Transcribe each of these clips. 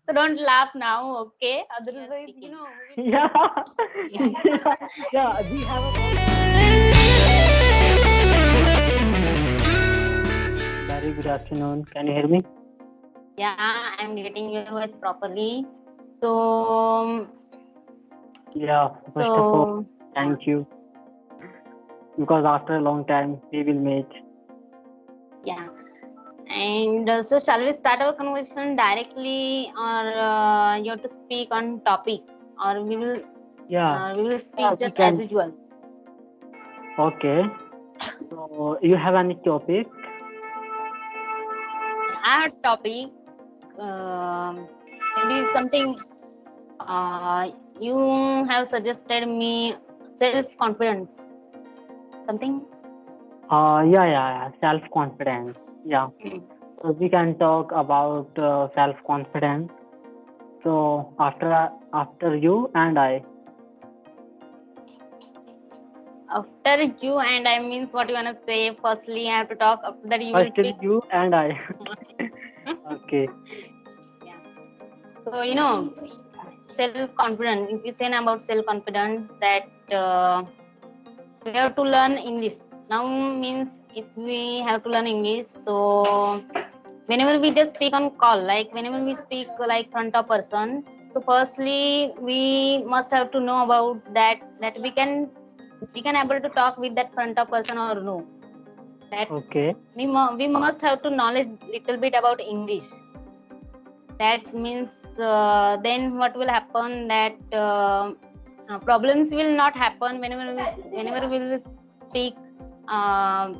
So don't laugh now, okay? Otherwise, speaking. we will. Yeah. Yeah. Yeah, we have a very good afternoon. Can you hear me? Yeah, I'm getting your voice properly. So, Yeah, first of all, so thank you. Because after a long time, we will meet. yeah. And so, shall we start our conversation directly, or you have to speak on topic, or Yeah, we will yeah, speak we just as can. usual. Okay. So, you have any topic? Our topic, maybe something you have suggested me, self confidence. Something. Yeah. Self-confidence. Yeah. So we can talk about self-confidence. So after you and I. After you and I means what you wanna say. Firstly, I have to talk. After that, you will First speak. you and I. Okay. Yeah. So self confidence. If we say about self confidence, that we have to learn English. Now means if we have to learn English, so whenever we just speak on call, like whenever we speak like front of person, so firstly we must have to know about that we can able to talk with that front of person or no. That Okay. we must have to knowledge little bit about English. That means then what will happen, that problems will not happen whenever we will speak uh,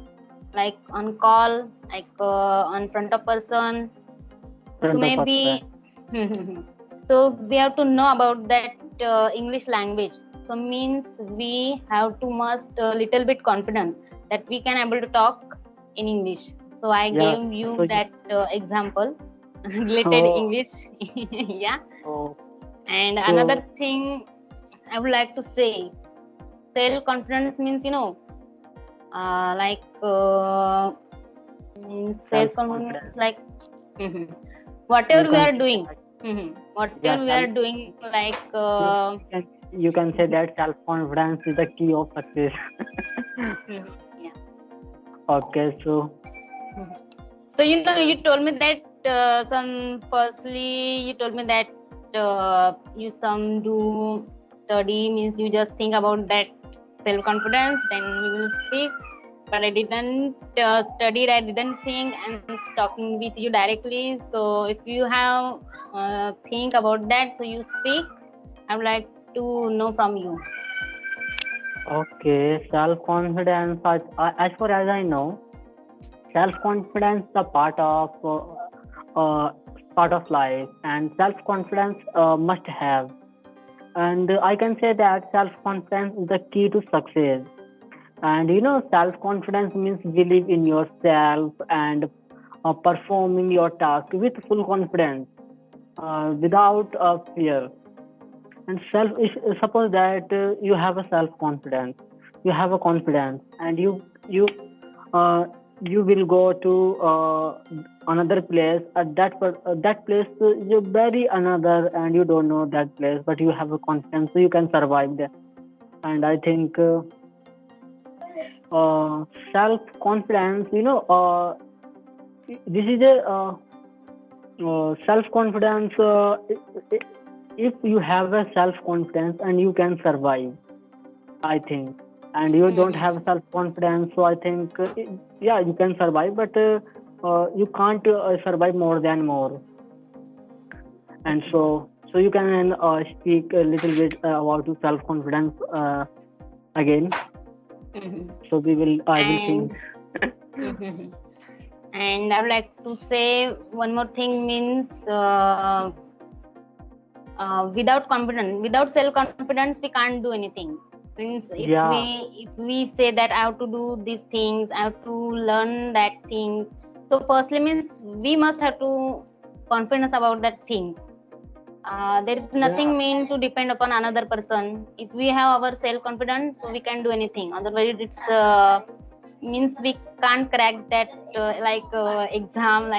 like on call, like on front of person. So Front of us. maybe so we have to know about that English language. So means we have to must little bit confident that we can able to talk in English. So I Yeah. gave you So that example related so English. Yeah. so And another so thing I would like to say, self confidence means like self confidence, self-confidence. like You whatever we can are say doing, that. Yeah, whatever we are doing, like you can say that self-confidence is the key of success. yeah. Okay. So So you told me that firstly you told me that you some do study, means you just think about that self confidence, then we will speak. But I didn't study, I didn't think. I'm talking with you directly. So if you have think about that, so you speak. I would like to know from you. okay, self-confidence. As far as I know, self-confidence is a uh, part of life, and self-confidence must have. And I can say that self-confidence is the key to success. And self-confidence means believe in yourself and performing your task with full confidence, without fear. And suppose that you have a self-confidence, you have a confidence, and uh, you will go to another place. At that place, you bury another, and you don't know that place, but you have a confidence, so you can survive there. And I think self confidence, this is a self confidence. If you have a self confidence and you can survive, I think. And you don't have self confidence, so I think yeah, you can survive, but you can't survive more than more. And so you can speak a little bit about self confidence again. So I will And think. and I would like to say one more thing, means without confidence, without self confidence, we can't do anything. Means Yeah, if we say that I have to do these things, I have to learn that thing. So firstly means we must have to confidence about that thing. There is yeah, nothing mean to depend upon another person. If we have our self confidence, so we can do anything. Otherwise, it's means we can't crack that exam,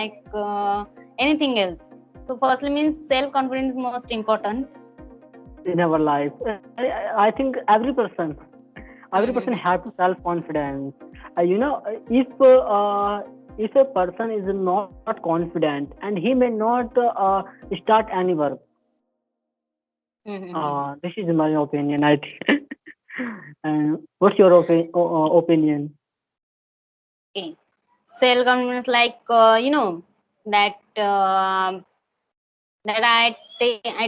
anything else. So firstly means self confidence is most important. in our life. I think every person have to self confidence. You know, if a person is not confident and he may not start any work. This is my opinion, I think. And what's your opinion? Okay. Self confidence, that I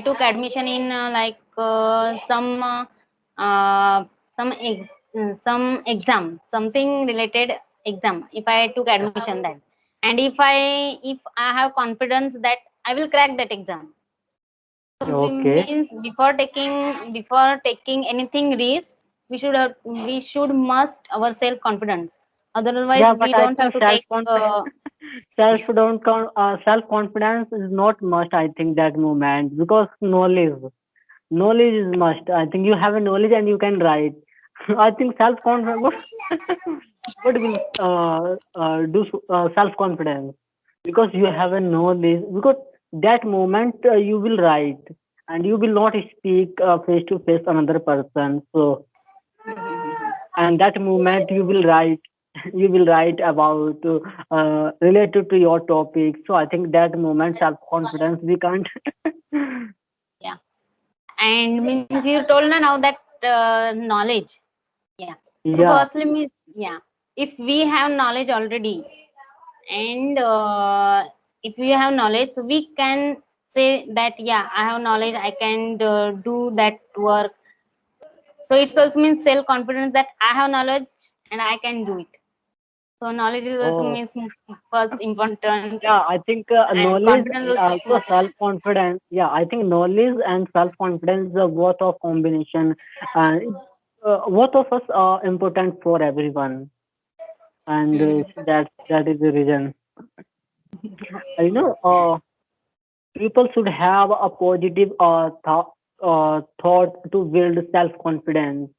took admission in uh, some ex- some exam, something related exam. If I took admission that, and if I have confidence that I will crack that exam. So Okay. means before taking anything risk, we should must our self confidence. Otherwise, Yeah, we but I don't think have to take. self confidence is not must. I think that moment because knowledge is must. I think you have a knowledge and you can write. I think self confidence. What will do self confidence? Because you have a knowledge. Because that moment you will write and you will not speak face to face another person. So and that moment you will write you will write about related to your topic. So I think that moment self confidence we can't. Yeah, and means you told now that knowledge. Yeah. So Yeah. firstly, means yeah, if we have knowledge already, and if we have knowledge, so we can say that yeah, I have knowledge, I can do that work. So it also means self confidence that I have knowledge and I can do it. So knowledge is also Oh, means first important, yeah. I think and knowledge confidence and also also most self important. confidence. Yeah, I think knowledge and self confidence are both of combination. And both of us are important for everyone, and that is the reason. You know, people should have a positive thought to build self confidence.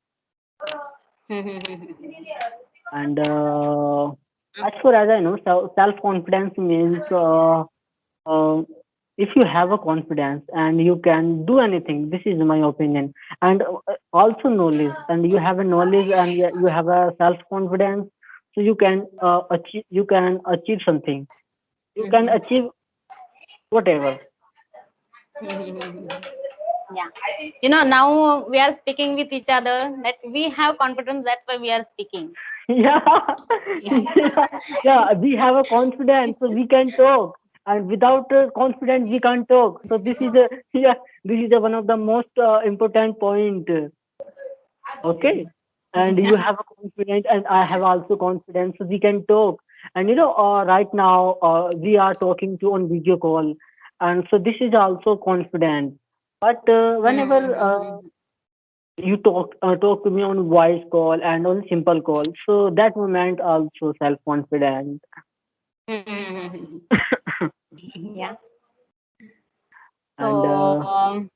And as far as I know, self confidence means uh, if you have a confidence and you can do anything. This is my opinion. And also knowledge, and you have a knowledge and you have a self confidence, so you can achieve something. You can achieve whatever. Yeah, now we are speaking with each other that we have confidence, that's why we are speaking. Yeah, Yeah. yeah, yeah. We have a confidence, so we can talk. And without confidence, we can't talk. So this is a yeah, this is one of the most important point. Okay, and you have a confidence, and I have also confidence, so we can talk. And right now we are talking to on video call, and so this is also confident. But whenever you talk to me on voice call and on simple call, so that moment also self confident. Yeah. And So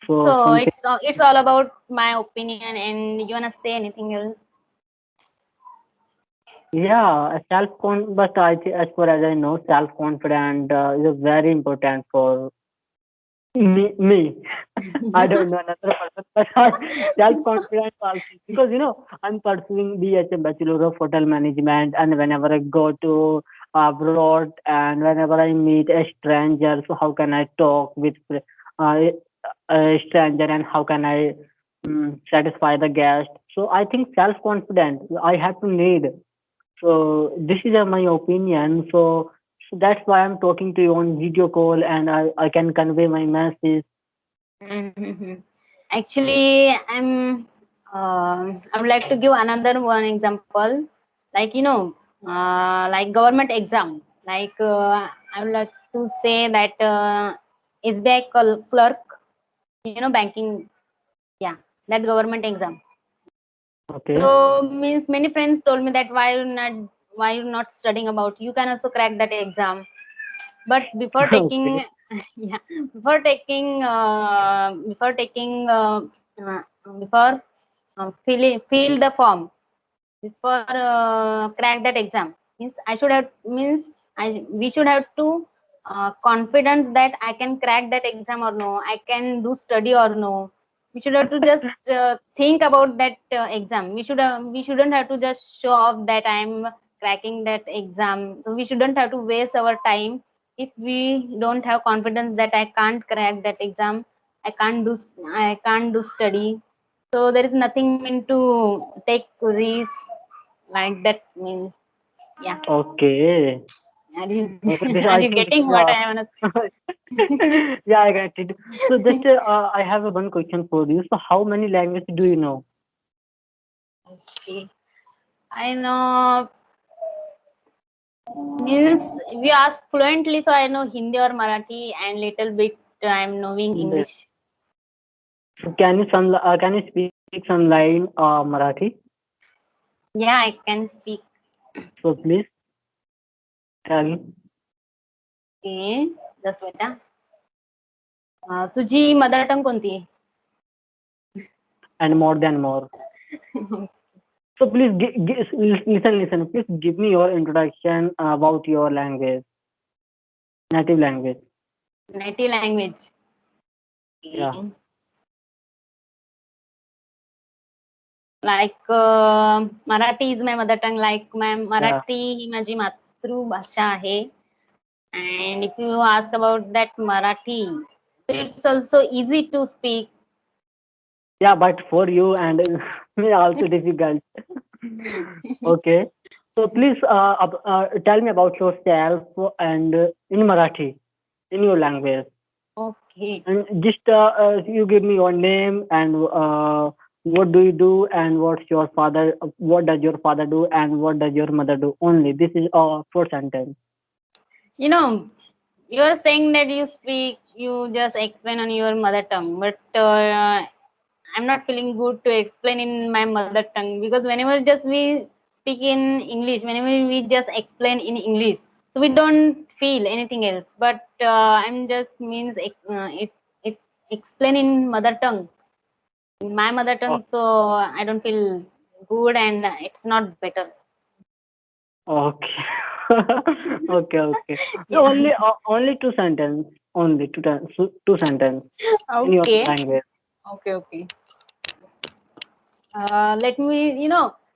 so so something. it's all about my opinion, and you wanna say anything else? Yeah, but as far as I know, self confident is very important for me. I don't know another person, but self confidence also because I'm pursuing BHA Bachelor of Hotel Management, and whenever I go to abroad and whenever I meet a stranger, so how can I talk with a stranger and how can I satisfy the guest? So I think self confidence I have to need. So this is my opinion. So that's why I'm talking to you on video call and I can convey my message. Actually, I would like to give another one example, like like government exam. I would like to say that SBI clerk, banking. Yeah, that government exam. Okay. So means many friends told me that why you not studying about, you can also crack that exam. But before Okay. taking yeah, before taking uh, before fill the form, before crack that exam. Means I should have means I we should have to confidence that I can crack that exam or no, I can do study or no. We should have to just think about that exam. We shouldn't have to just show off that I'm cracking that exam. So we shouldn't have to waste our time if we don't have confidence that I can't crack that exam. I can't do study. So there is nothing mean to take risk like that means. Yeah. Okay. Are you Okay. This are I you think getting what I wanna yeah, I get it. So just I have one question for you. So how many languages do you know? say? I know means if you ask fluently, so I know Hindi or Marathi and little bit I'm knowing Yes. English. So can you speak some line Marathi? Yeah, I can speak. So please tell. Okay, just wait. तुझी mother tongue कोणती आहे? And more than more. So please listen. Please give me your introduction about your language, native language. Native language. Yeah. Okay. Like Marathi is my mother tongue. Like my Yeah. Marathi ही माझी मातृभाषा आहे. And if you ask about that Marathi, it's also easy to speak. Yeah, but for you and me also difficult. Okay. So please tell me about yourself and in Marathi, in your language. Okay. And just you give me your name and what do you do and what does your father do and what does your mother do? Only this is a short sentence. You know, you're saying that you just explain on your mother tongue, but I'm not feeling good to explain in my mother tongue because whenever just we speak in English, whenever we just explain in English, so we don't feel anything else. But I'm just means it's explain in mother tongue, in my mother Oh, tongue, so I don't feel good and it's not better. okay. Okay. So Yeah. only two sentence. Only two sentence in your Okay. language. Okay. Let me,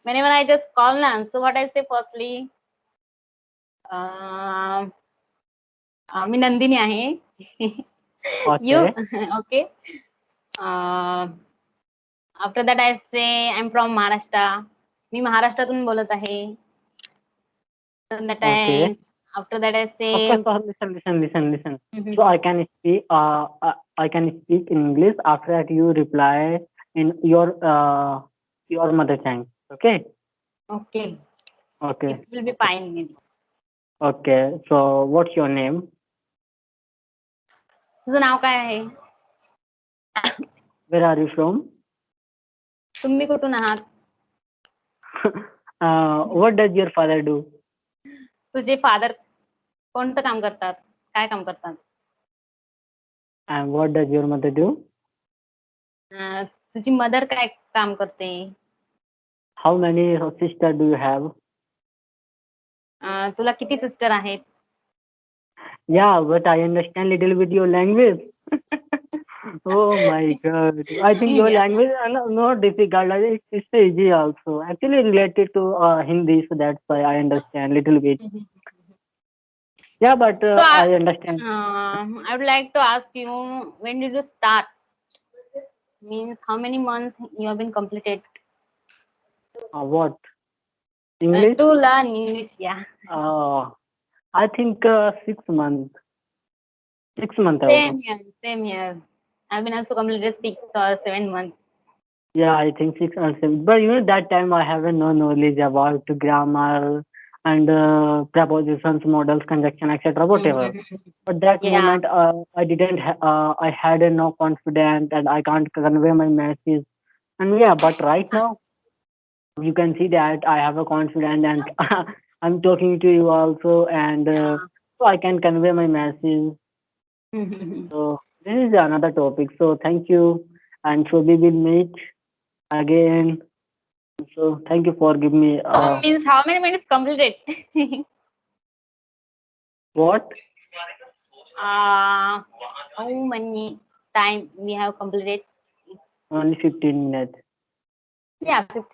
whenever I just call now, so what I say firstly, uh, मी नंदिनी आहे. You, Okay. okay. Uh, After that I say I'm from Maharashtra. मी महाराष्ट्रातून बोलत आहे. Okay. After that I Okay, say, so listen. So I can speak in English. After that, you reply in your mother tongue. Okay. okay, it Okay. will be Okay. fine. maybe. Okay. So what's your name? तुझं नाव काय आहे? Where are you from? तुम्ही कुठून आहात? What does your father do? तुझे father कोणतं काम करतात? काय काम करतात? And what does your mother do? तुझी मदर काय काम करते? How many sister do you have? तुला किती सिस्टर आहेत? Yeah, but I understand little bit your language. Oh my God. I think your Yeah. language is not difficult. I think it's easy also. Actually related to Hindi, so that's why I understand little bit. Yeah, but So I understand. I would like to ask you, when did you start? Means how many months you have been completed What? English? to learn English? Yeah. Uh, I think 6 months. 6 months ago. Same here. I've been also completed 6 or 7 months. Yeah, I think 6 or 7. But that time I have no knowledge about grammar and prepositions, models, conjunction, etc. Whatever. But that Yeah. moment, I didn't. I had no confidence, and I can't convey my message. And yeah, but right now you can see that I have a confidence, and I'm talking to you also, and so I can convey my message. Yeah. So this is another topic. So thank you, and so we will meet again So thank you for giving me Means how many minutes completed? what? How many time we have completed? It's, Only 15 minutes. yeah, 15